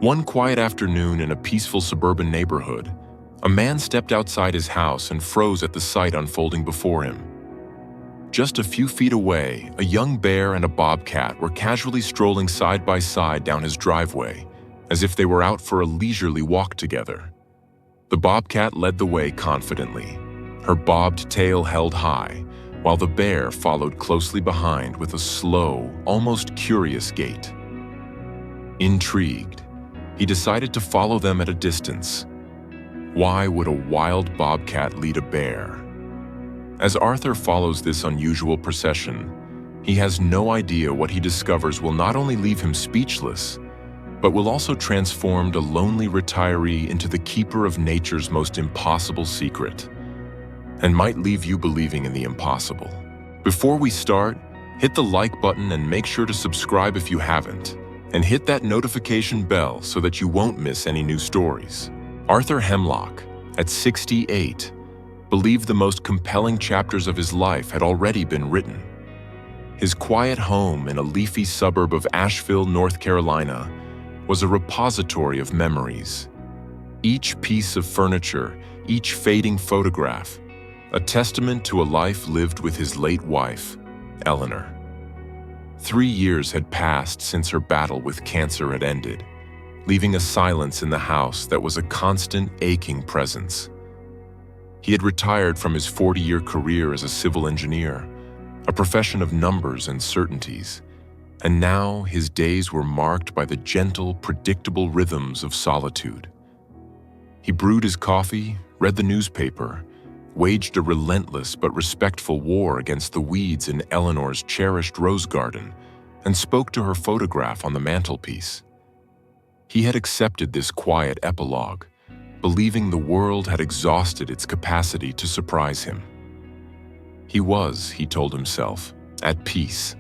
One quiet afternoon in a peaceful suburban neighborhood, a man stepped outside his house and froze at the sight unfolding before him. Just a few feet away, a young bear and a bobcat were casually strolling side by side down his driveway, as if they were out for a leisurely walk together. The bobcat led the way confidently, her bobbed tail held high, while the bear followed closely behind with a slow, almost curious gait. Intrigued, he decided to follow them at a distance. Why would a wild bobcat lead a bear? As Arthur follows this unusual procession, he has no idea what he discovers will not only leave him speechless, but will also transform a lonely retiree into the keeper of nature's most impossible secret, and might leave you believing in the impossible. Before we start, hit the like button and make sure to subscribe if you haven't, and hit that notification bell so that you won't miss any new stories. Arthur Hemlock, at 68, believed the most compelling chapters of his life had already been written. His quiet home in a leafy suburb of Asheville, North Carolina, was a repository of memories. Each piece of furniture, each fading photograph, a testament to a life lived with his late wife, Eleanor. 3 years had passed since her battle with cancer had ended, leaving a silence in the house that was a constant, aching presence. He had retired from his 40-year career as a civil engineer, a profession of numbers and certainties, and now his days were marked by the gentle, predictable rhythms of solitude. He brewed his coffee, read the newspaper, waged a relentless but respectful war against the weeds in Eleanor's cherished rose garden, and spoke to her photograph on the mantelpiece. He had accepted this quiet epilogue, believing the world had exhausted its capacity to surprise him. He was, he told himself, at peace.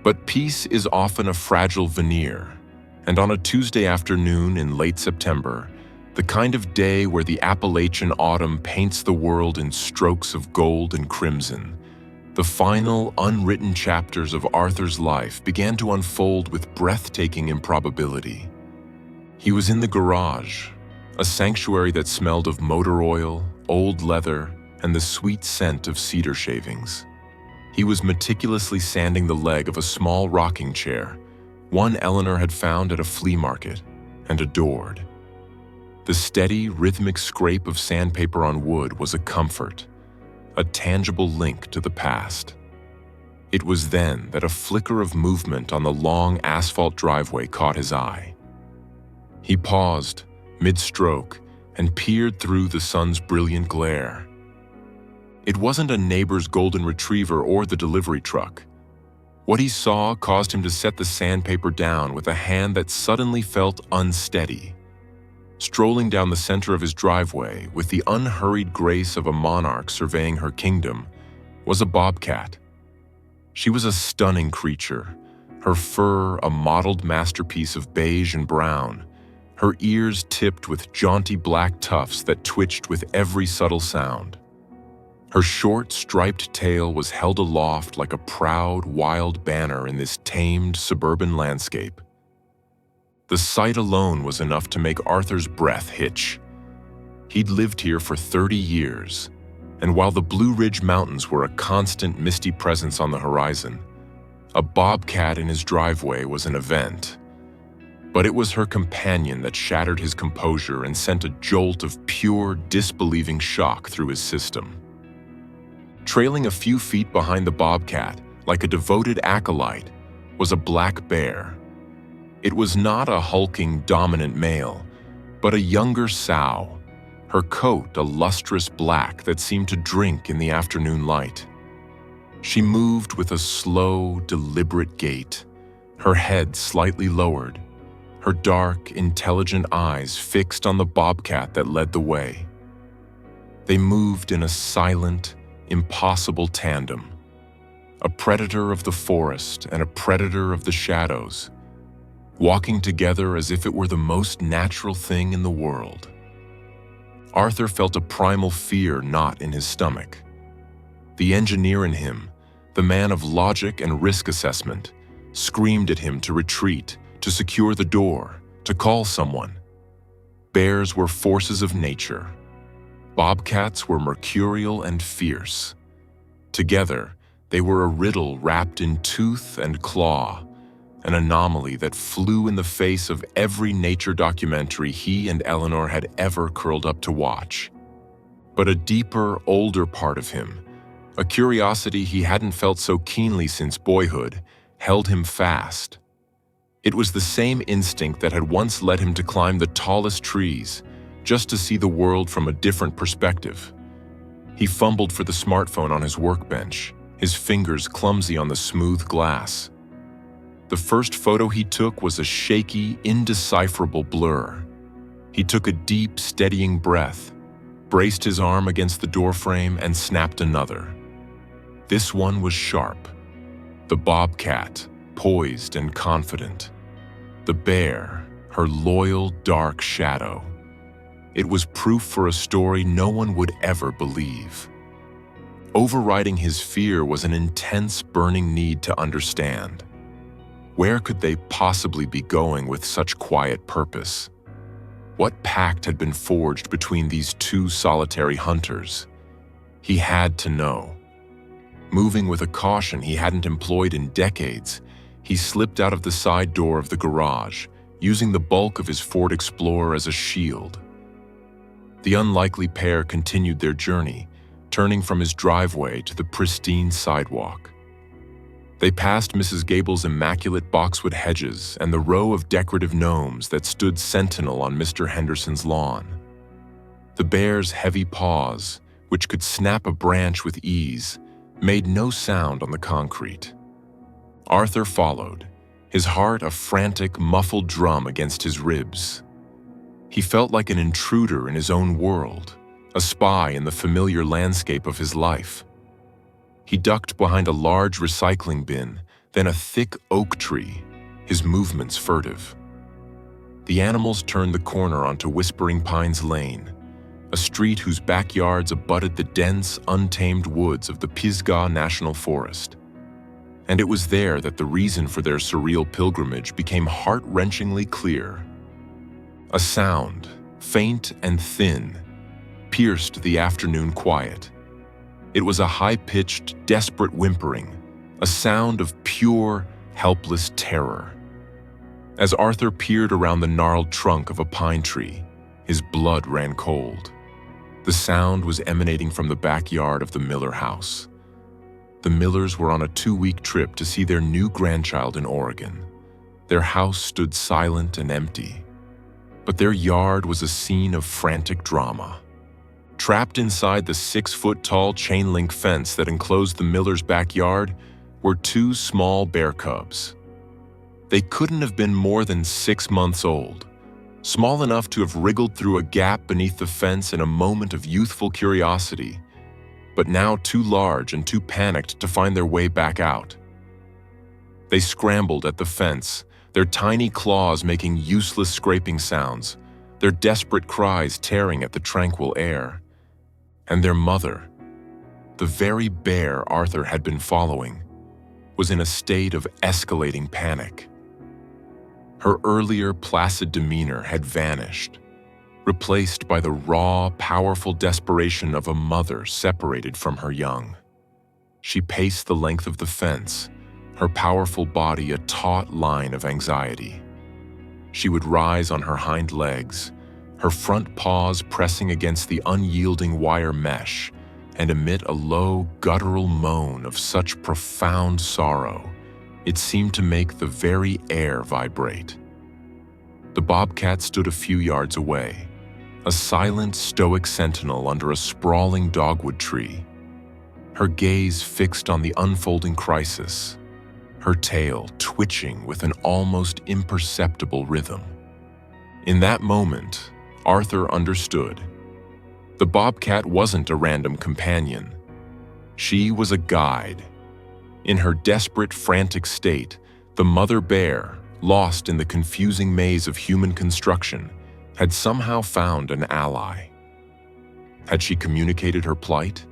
But peace is often a fragile veneer, and on a Tuesday afternoon in late September, the kind of day where the Appalachian autumn paints the world in strokes of gold and crimson, the final, unwritten chapters of Arthur's life began to unfold with breathtaking improbability. He was in the garage, a sanctuary that smelled of motor oil, old leather, and the sweet scent of cedar shavings. He was meticulously sanding the leg of a small rocking chair, one Eleanor had found at a flea market and adored. The steady, rhythmic scrape of sandpaper on wood was a comfort, a tangible link to the past. It was then that a flicker of movement on the long asphalt driveway caught his eye. He paused, mid-stroke, and peered through the sun's brilliant glare. It wasn't a neighbor's golden retriever or the delivery truck. What he saw caused him to set the sandpaper down with a hand that suddenly felt unsteady. Strolling down the center of his driveway with the unhurried grace of a monarch surveying her kingdom was a bobcat. She was a stunning creature, her fur a mottled masterpiece of beige and brown, her ears tipped with jaunty black tufts that twitched with every subtle sound. Her short, striped tail was held aloft like a proud, wild banner in this tamed, suburban landscape. The sight alone was enough to make Arthur's breath hitch. He'd lived here for 30 years, and while the Blue Ridge Mountains were a constant misty presence on the horizon, a bobcat in his driveway was an event. But it was her companion that shattered his composure and sent a jolt of pure, disbelieving shock through his system. Trailing a few feet behind the bobcat, like a devoted acolyte, was a black bear. It was not a hulking, dominant male, but a younger sow, her coat a lustrous black that seemed to drink in the afternoon light. She moved with a slow, deliberate gait, her head slightly lowered, her dark, intelligent eyes fixed on the bobcat that led the way. They moved in a silent, impossible tandem, a predator of the forest and a predator of the shadows, walking together as if it were the most natural thing in the world. Arthur felt a primal fear knot in his stomach. The engineer in him, the man of logic and risk assessment, screamed at him to retreat, to secure the door, to call someone. Bears were forces of nature. Bobcats were mercurial and fierce. Together, they were a riddle wrapped in tooth and claw, an anomaly that flew in the face of every nature documentary he and Eleanor had ever curled up to watch. But a deeper, older part of him, a curiosity he hadn't felt so keenly since boyhood, held him fast. It was the same instinct that had once led him to climb the tallest trees, just to see the world from a different perspective. He fumbled for the smartphone on his workbench, his fingers clumsy on the smooth glass. The first photo he took was a shaky, indecipherable blur. He took a deep, steadying breath, braced his arm against the doorframe, and snapped another. This one was sharp. The bobcat, poised and confident. The bear, her loyal, dark shadow. It was proof for a story no one would ever believe. Overriding his fear was an intense, burning need to understand. Where could they possibly be going with such quiet purpose? What pact had been forged between these two solitary hunters? He had to know. Moving with a caution he hadn't employed in decades, he slipped out of the side door of the garage, using the bulk of his Ford Explorer as a shield. The unlikely pair continued their journey, turning from his driveway to the pristine sidewalk. They passed Mrs. Gable's immaculate boxwood hedges and the row of decorative gnomes that stood sentinel on Mr. Henderson's lawn. The bear's heavy paws, which could snap a branch with ease, made no sound on the concrete. Arthur followed, his heart a frantic, muffled drum against his ribs. He felt like an intruder in his own world, a spy in the familiar landscape of his life. He ducked behind a large recycling bin, then a thick oak tree, his movements furtive. The animals turned the corner onto Whispering Pines Lane, a street whose backyards abutted the dense, untamed woods of the Pisgah National Forest. And it was there that the reason for their surreal pilgrimage became heart-wrenchingly clear. A sound, faint and thin, pierced the afternoon quiet. It was a high-pitched, desperate whimpering, a sound of pure, helpless terror. As Arthur peered around the gnarled trunk of a pine tree, his blood ran cold. The sound was emanating from the backyard of the Miller house. The Millers were on a 2-week trip to see their new grandchild in Oregon. Their house stood silent and empty, but their yard was a scene of frantic drama. Trapped inside the 6-foot-tall chain-link fence that enclosed the Millers' backyard were 2 small bear cubs. They couldn't have been more than 6 months old, small enough to have wriggled through a gap beneath the fence in a moment of youthful curiosity, but now too large and too panicked to find their way back out. They scrambled at the fence, their tiny claws making useless scraping sounds, their desperate cries tearing at the tranquil air. And their mother, the very bear Arthur had been following, was in a state of escalating panic. Her earlier placid demeanor had vanished, replaced by the raw, powerful desperation of a mother separated from her young. She paced the length of the fence, her powerful body a taut line of anxiety. She would rise on her hind legs, her front paws pressing against the unyielding wire mesh, and emit a low, guttural moan of such profound sorrow, it seemed to make the very air vibrate. The bobcat stood a few yards away, a silent, stoic sentinel under a sprawling dogwood tree, her gaze fixed on the unfolding crisis, her tail twitching with an almost imperceptible rhythm. In that moment, Arthur understood. The bobcat wasn't a random companion. She was a guide. In her desperate, frantic state, the mother bear, lost in the confusing maze of human construction, had somehow found an ally. Had she communicated her plight?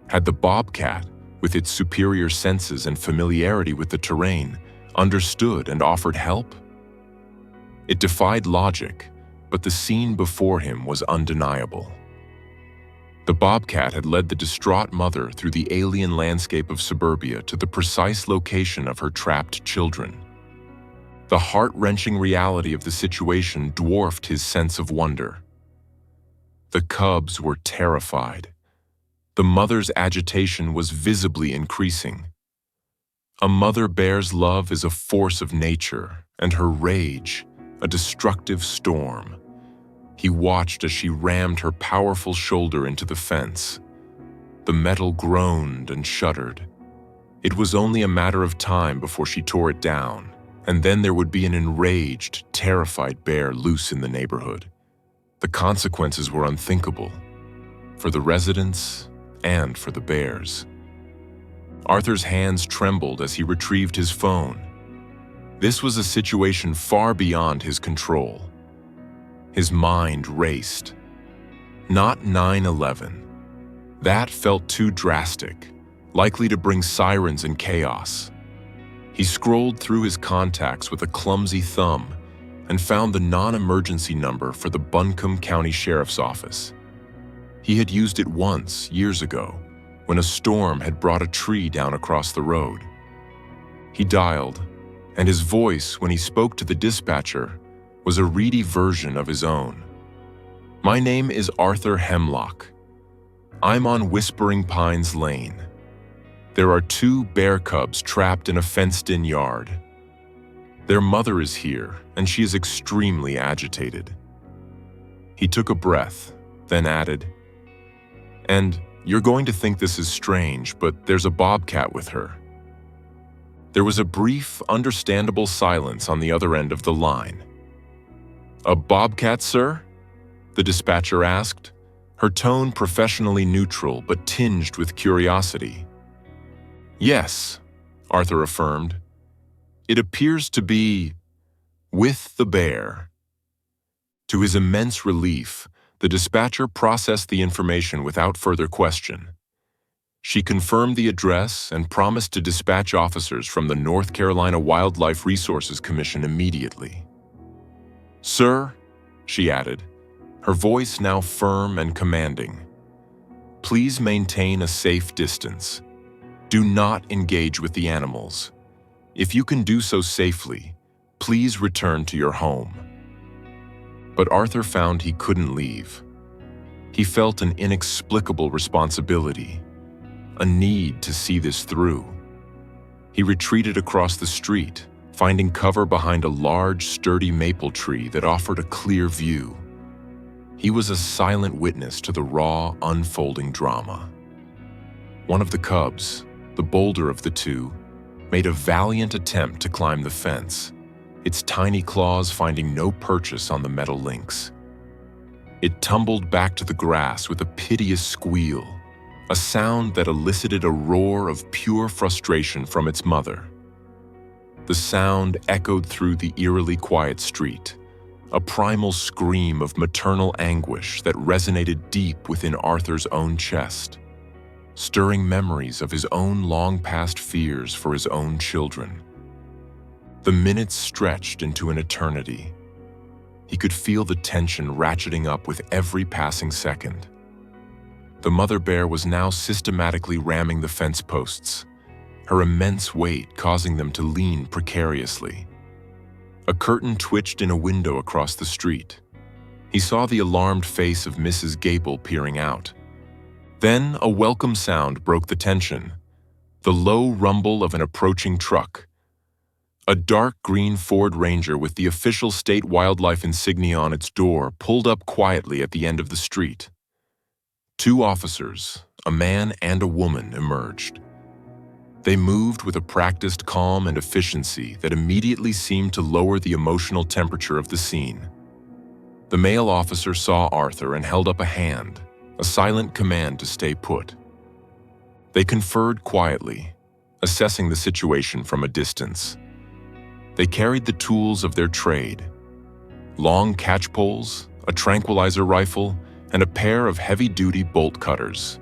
Had the bobcat, with its superior senses and familiarity with the terrain, understood and offered help? It defied logic, but the scene before him was undeniable. The bobcat had led the distraught mother through the alien landscape of suburbia to the precise location of her trapped children. The heart-wrenching reality of the situation dwarfed his sense of wonder. The cubs were terrified. The mother's agitation was visibly increasing. A mother bear's love is a force of nature, and her rage, a destructive storm. He watched as she rammed her powerful shoulder into the fence. The metal groaned and shuddered. It was only a matter of time before she tore it down, and then there would be an enraged, terrified bear loose in the neighborhood. The consequences were unthinkable, for the residents and for the bears. Arthur's hands trembled as he retrieved his phone. This was a situation far beyond his control. His mind raced. Not 9/11. That felt too drastic, likely to bring sirens and chaos. He scrolled through his contacts with a clumsy thumb and found the non-emergency number for the Buncombe County Sheriff's Office. He had used it once, years ago, when a storm had brought a tree down across the road. He dialed, and his voice, when he spoke to the dispatcher, was a reedy version of his own. "My name is Arthur Hemlock. I'm on Whispering Pines Lane. There are 2 bear cubs trapped in a fenced-in yard. Their mother is here, and she is extremely agitated." He took a breath, then added, "And you're going to think this is strange, but there's a bobcat with her." There was a brief, understandable silence on the other end of the line. "A bobcat, sir?" the dispatcher asked, her tone professionally neutral but tinged with curiosity. "Yes," Arthur affirmed. "It appears to be with the bear." To his immense relief, the dispatcher processed the information without further question. She confirmed the address and promised to dispatch officers from the North Carolina Wildlife Resources Commission immediately. "Sir," she added, her voice now firm and commanding, "please maintain a safe distance. Do not engage with the animals. If you can do so safely, please return to your home." But Arthur found he couldn't leave. He felt an inexplicable responsibility, a need to see this through. He retreated across the street, finding cover behind a large, sturdy maple tree that offered a clear view. He was a silent witness to the raw, unfolding drama. One of the cubs, the bolder of the 2, made a valiant attempt to climb the fence, its tiny claws finding no purchase on the metal links. It tumbled back to the grass with a piteous squeal, a sound that elicited a roar of pure frustration from its mother. The sound echoed through the eerily quiet street, a primal scream of maternal anguish that resonated deep within Arthur's own chest, stirring memories of his own long-past fears for his own children. The minutes stretched into an eternity. He could feel the tension ratcheting up with every passing second. The mother bear was now systematically ramming the fence posts, her immense weight causing them to lean precariously. A curtain twitched in a window across the street. He saw the alarmed face of Mrs. Gable peering out. Then a welcome sound broke the tension, the low rumble of an approaching truck. A dark green Ford Ranger with the official state wildlife insignia on its door pulled up quietly at the end of the street. 2 officers, a man and a woman, emerged. They moved with a practiced calm and efficiency that immediately seemed to lower the emotional temperature of the scene. The male officer saw Arthur and held up a hand, a silent command to stay put. They conferred quietly, assessing the situation from a distance. They carried the tools of their trade: long catch poles, a tranquilizer rifle, and a pair of heavy-duty bolt cutters.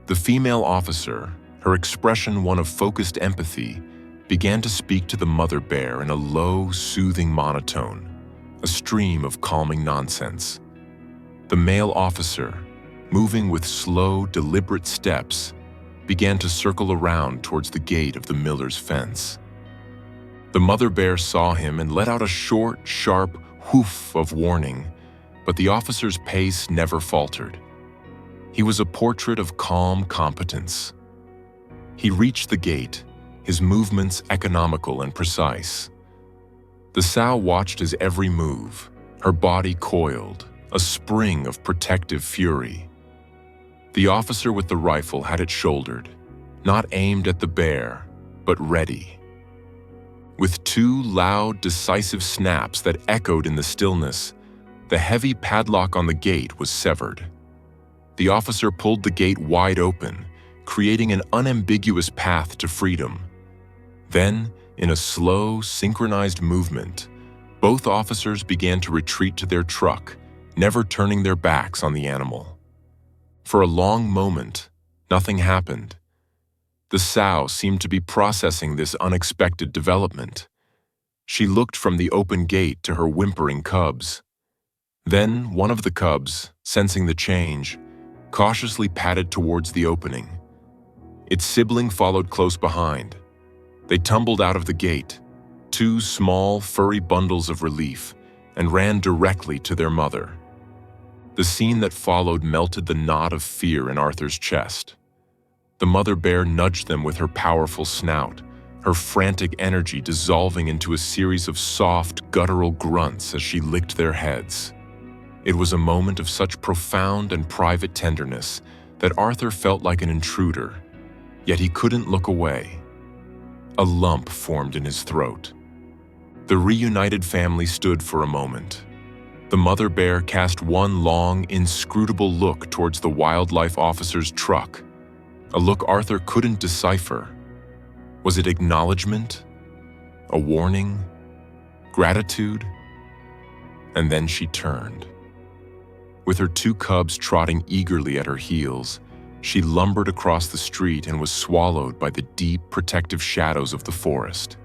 The female officer, her expression one of focused empathy, began to speak to the mother bear in a low, soothing monotone, a stream of calming nonsense. The male officer, moving with slow, deliberate steps, began to circle around towards the gate of the miller's fence. The mother bear saw him and let out a short, sharp whoof of warning, but the officer's pace never faltered. He was a portrait of calm competence. He reached the gate, his movements economical and precise. The sow watched his every move, her body coiled, a spring of protective fury. The officer with the rifle had it shouldered, not aimed at the bear, but ready. With two loud, decisive snaps that echoed in the stillness, the heavy padlock on the gate was severed. The officer pulled the gate wide open, creating an unambiguous path to freedom. Then, in a slow, synchronized movement, both officers began to retreat to their truck, never turning their backs on the animal. For a long moment, nothing happened. The sow seemed to be processing this unexpected development. She looked from the open gate to her whimpering cubs. Then one of the cubs, sensing the change, cautiously padded towards the opening. Its sibling followed close behind. They tumbled out of the gate, two small, furry bundles of relief, and ran directly to their mother. The scene that followed melted the knot of fear in Arthur's chest. The mother bear nudged them with her powerful snout, her frantic energy dissolving into a series of soft, guttural grunts as she licked their heads. It was a moment of such profound and private tenderness that Arthur felt like an intruder, yet he couldn't look away. A lump formed in his throat. The reunited family stood for a moment. The mother bear cast one long, inscrutable look towards the wildlife officer's truck, a look Arthur couldn't decipher. Was it acknowledgement? A warning? Gratitude? And then she turned. With her two cubs trotting eagerly at her heels, she lumbered across the street and was swallowed by the deep, protective shadows of the forest.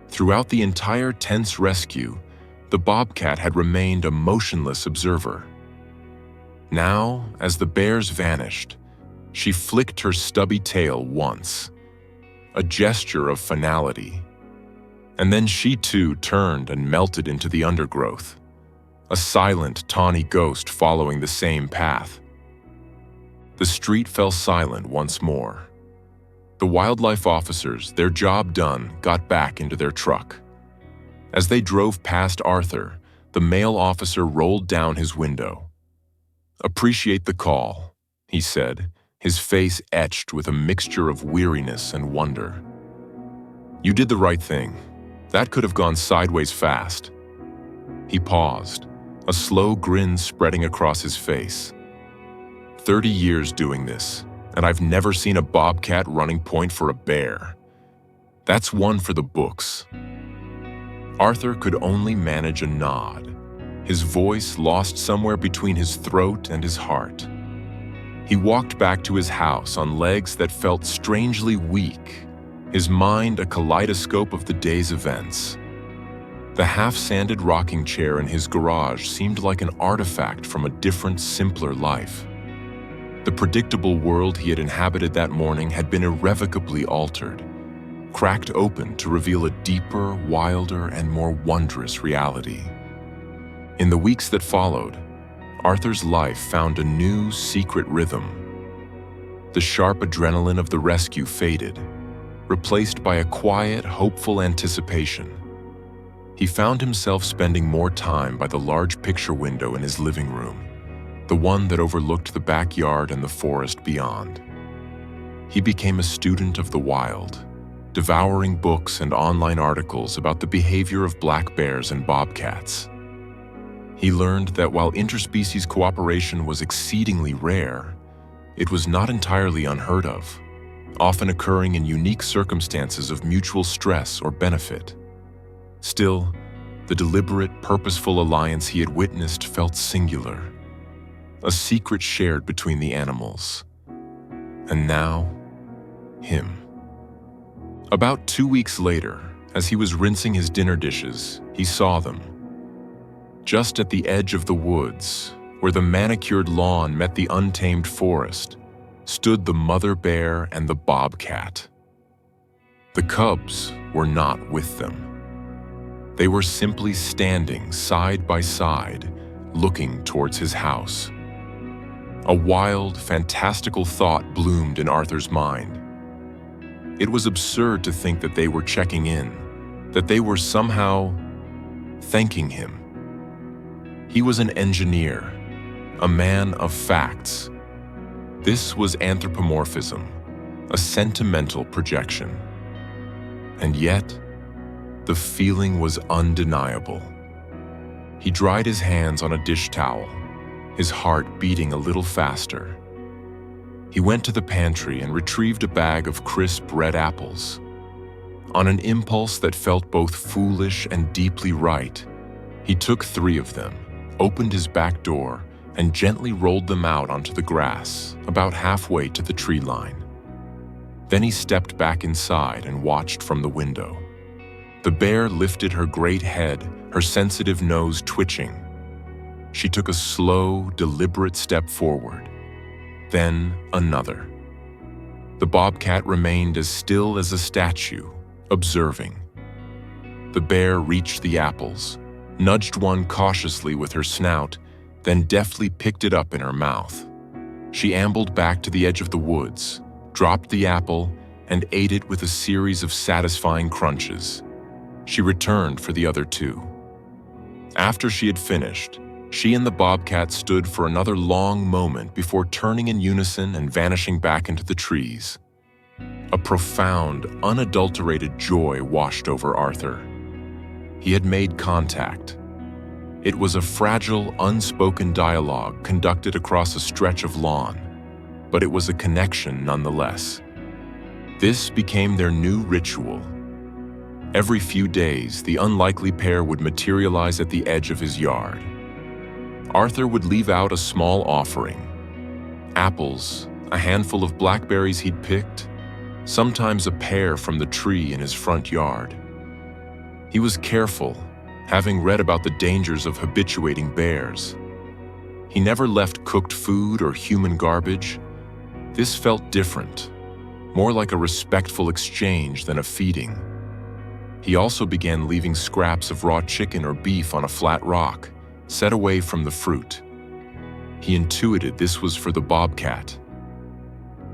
Throughout the entire tense rescue, the bobcat had remained a motionless observer. Now, as the bears vanished, she flicked her stubby tail once, a gesture of finality. And then she too turned and melted into the undergrowth, a silent, tawny ghost following the same path. The street fell silent once more. The wildlife officers, their job done, got back into their truck. As they drove past Arthur, the male officer rolled down his window. "Appreciate the call," he said, his face etched with a mixture of weariness and wonder. "You did the right thing. That could have gone sideways fast." He paused, a slow grin spreading across his face. 30 years doing this, and I've never seen a bobcat running point for a bear. That's one for the books." Arthur could only manage a nod, his voice lost somewhere between his throat and his heart. He walked back to his house on legs that felt strangely weak, his mind a kaleidoscope of the day's events. The half-sanded rocking chair in his garage seemed like an artifact from a different, simpler life. The predictable world he had inhabited that morning had been irrevocably altered, cracked open to reveal a deeper, wilder, and more wondrous reality. In the weeks that followed, Arthur's life found a new, secret rhythm. The sharp adrenaline of the rescue faded, replaced by a quiet, hopeful anticipation. He found himself spending more time by the large picture window in his living room, the one that overlooked the backyard and the forest beyond. He became a student of the wild, devouring books and online articles about the behavior of black bears and bobcats. He learned that while interspecies cooperation was exceedingly rare, it was not entirely unheard of, often occurring in unique circumstances of mutual stress or benefit. Still, the deliberate, purposeful alliance he had witnessed felt singular, a secret shared between the animals. And now, him. About 2 weeks later, as he was rinsing his dinner dishes, he saw them. Just at the edge of the woods, where the manicured lawn met the untamed forest, stood the mother bear and the bobcat. The cubs were not with them. They were simply standing side by side, looking towards his house. A wild, fantastical thought bloomed in Arthur's mind. It was absurd to think that they were checking in, that they were somehow thanking him. He was an engineer, a man of facts. This was anthropomorphism, a sentimental projection. And yet, the feeling was undeniable. He dried his hands on a dish towel, his heart beating a little faster. He went to the pantry and retrieved a bag of crisp red apples. On an impulse that felt both foolish and deeply right, he took 3 of them, opened his back door, and gently rolled them out onto the grass, about halfway to the tree line. Then he stepped back inside and watched from the window. The bear lifted her great head, her sensitive nose twitching. She took a slow, deliberate step forward, then another. The bobcat remained as still as a statue, observing. The bear reached the apples, nudged one cautiously with her snout, then deftly picked it up in her mouth. She ambled back to the edge of the woods, dropped the apple, and ate it with a series of satisfying crunches. She returned for the other 2. After she had finished, she and the bobcat stood for another long moment before turning in unison and vanishing back into the trees. A profound, unadulterated joy washed over Arthur. He had made contact. It was a fragile, unspoken dialogue conducted across a stretch of lawn, but it was a connection nonetheless. This became their new ritual. Every few days, the unlikely pair would materialize at the edge of his yard. Arthur would leave out a small offering: apples, a handful of blackberries he'd picked, sometimes a pear from the tree in his front yard. He was careful, having read about the dangers of habituating bears. He never left cooked food or human garbage. This felt different, more like a respectful exchange than a feeding. He also began leaving scraps of raw chicken or beef on a flat rock, set away from the fruit. He intuited this was for the bobcat.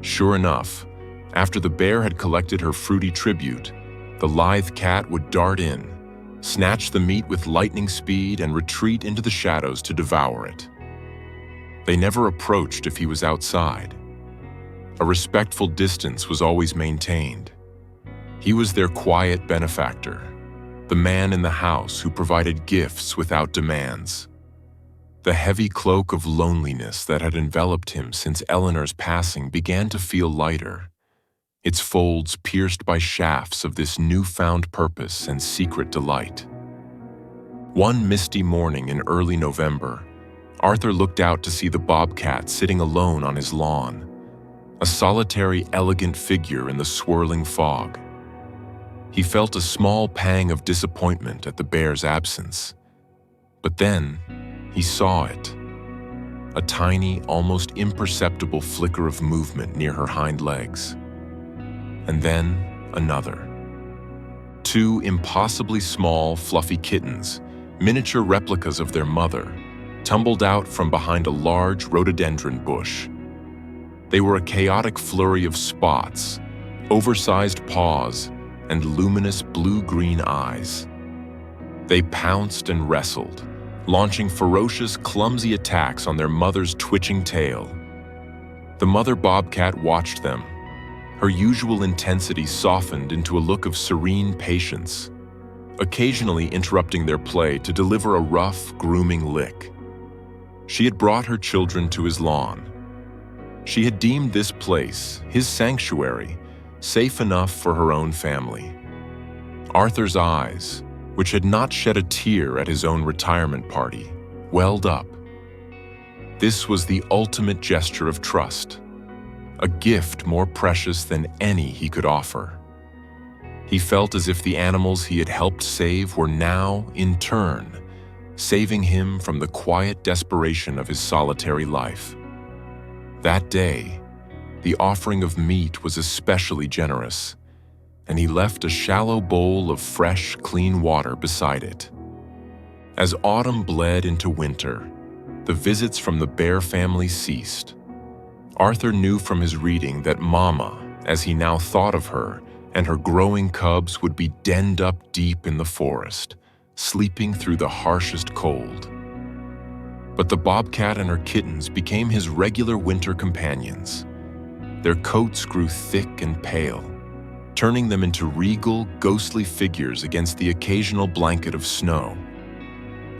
Sure enough, after the bear had collected her fruity tribute, the lithe cat would dart in, snatch the meat with lightning speed, and retreat into the shadows to devour it. They never approached if he was outside. A respectful distance was always maintained. He was their quiet benefactor, the man in the house who provided gifts without demands. The heavy cloak of loneliness that had enveloped him since Eleanor's passing began to feel lighter, its folds pierced by shafts of this newfound purpose and secret delight. One misty morning in early November, Arthur looked out to see the bobcat sitting alone on his lawn, a solitary, elegant figure in the swirling fog. He felt a small pang of disappointment at the bear's absence. But then, he saw it. A tiny, almost imperceptible flicker of movement near her hind legs. And then, another. 2 impossibly small, fluffy kittens, miniature replicas of their mother, tumbled out from behind a large rhododendron bush. They were a chaotic flurry of spots, oversized paws, and luminous blue-green eyes. They pounced and wrestled, launching ferocious, clumsy attacks on their mother's twitching tail. The mother bobcat watched them, her usual intensity softened into a look of serene patience, occasionally interrupting their play to deliver a rough, grooming lick. She had brought her children to his lawn. She had deemed this place, his sanctuary, safe enough for her own family. Arthur's eyes, which had not shed a tear at his own retirement party, welled up. This was the ultimate gesture of trust, a gift more precious than any he could offer. He felt as if the animals he had helped save were now, in turn, saving him from the quiet desperation of his solitary life. That day, the offering of meat was especially generous, and he left a shallow bowl of fresh, clean water beside it. As autumn bled into winter, the visits from the bear family ceased. Arthur knew from his reading that Mama, as he now thought of her, and her growing cubs would be denned up deep in the forest, sleeping through the harshest cold. But the bobcat and her kittens became his regular winter companions. Their coats grew thick and pale, turning them into regal, ghostly figures against the occasional blanket of snow.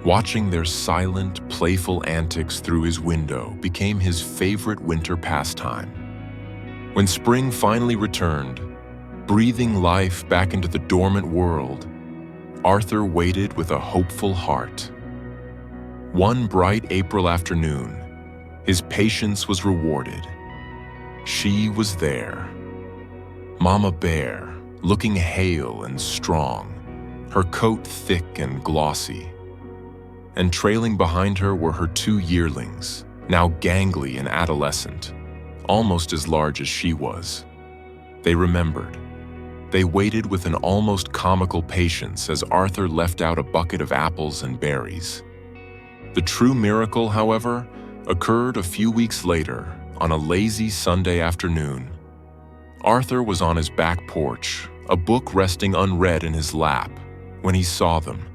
Watching their silent, playful antics through his window became his favorite winter pastime. When spring finally returned, breathing life back into the dormant world, Arthur waited with a hopeful heart. One bright April afternoon, his patience was rewarded. She was there. Mama Bear, looking hale and strong, her coat thick and glossy. And trailing behind her were her 2 yearlings, now gangly and adolescent, almost as large as she was. They remembered. They waited with an almost comical patience as Arthur left out a bucket of apples and berries. The true miracle, however, occurred a few weeks later on a lazy Sunday afternoon. Arthur was on his back porch, a book resting unread in his lap, when he saw them.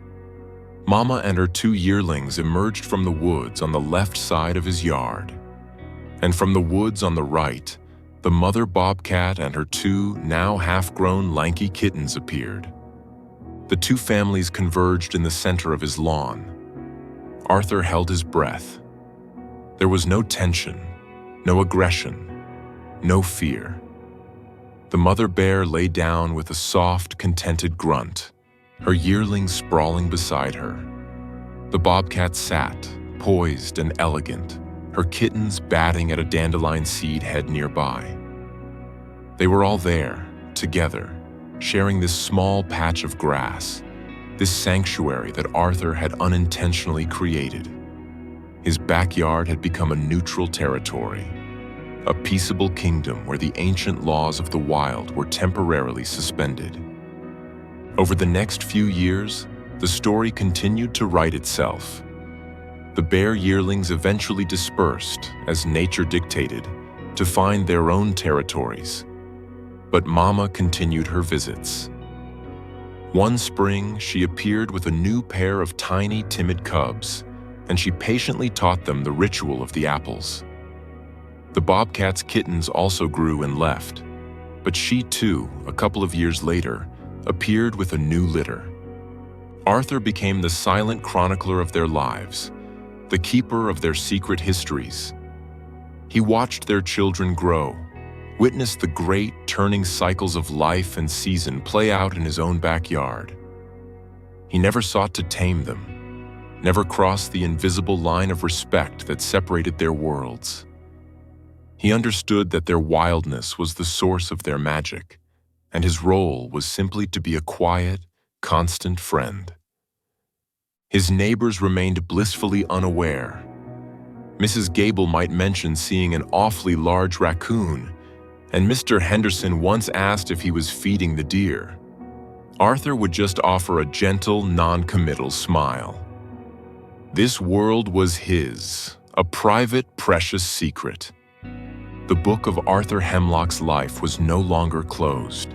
Mama and her 2 yearlings emerged from the woods on the left side of his yard. And from the woods on the right, the mother bobcat and her 2 now half-grown lanky kittens appeared. The 2 families converged in the center of his lawn. Arthur held his breath. There was no tension, no aggression, no fear. The mother bear lay down with a soft, contented grunt, her yearlings sprawling beside her. The bobcat sat, poised and elegant, her kittens batting at a dandelion seed head nearby. They were all there, together, sharing this small patch of grass, this sanctuary that Arthur had unintentionally created. His backyard had become a neutral territory, a peaceable kingdom where the ancient laws of the wild were temporarily suspended. Over the next few years, the story continued to write itself. The bear yearlings eventually dispersed, as nature dictated, to find their own territories. But Mama continued her visits. One spring, she appeared with a new pair of tiny, timid cubs, and she patiently taught them the ritual of the apples. The bobcat's kittens also grew and left, but she too, a couple of years later, appeared with a new litter. Arthur became the silent chronicler of their lives, the keeper of their secret histories. He watched their children grow, witnessed the great turning cycles of life and season play out in his own backyard. He never sought to tame them, never crossed the invisible line of respect that separated their worlds. He understood that their wildness was the source of their magic, and his role was simply to be a quiet, constant friend. His neighbors remained blissfully unaware. Mrs. Gable might mention seeing an awfully large raccoon, and Mr. Henderson once asked if he was feeding the deer. Arthur would just offer a gentle, non-committal smile. This world was his, a private, precious secret. The book of Arthur Hemlock's life was no longer closed.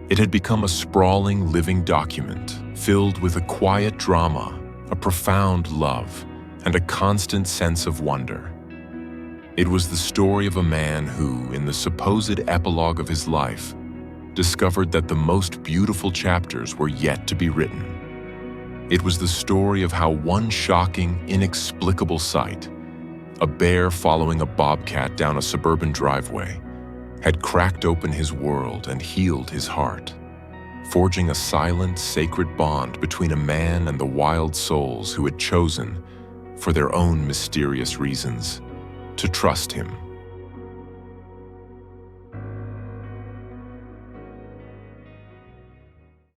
It had become a sprawling, living document, filled with a quiet drama, a profound love, and a constant sense of wonder. It was the story of a man who, in the supposed epilogue of his life, discovered that the most beautiful chapters were yet to be written. It was the story of how one shocking, inexplicable sight, a bear following a bobcat down a suburban driveway, had cracked open his world and healed his heart, forging a silent, sacred bond between a man and the wild souls who had chosen, for their own mysterious reasons, to trust him.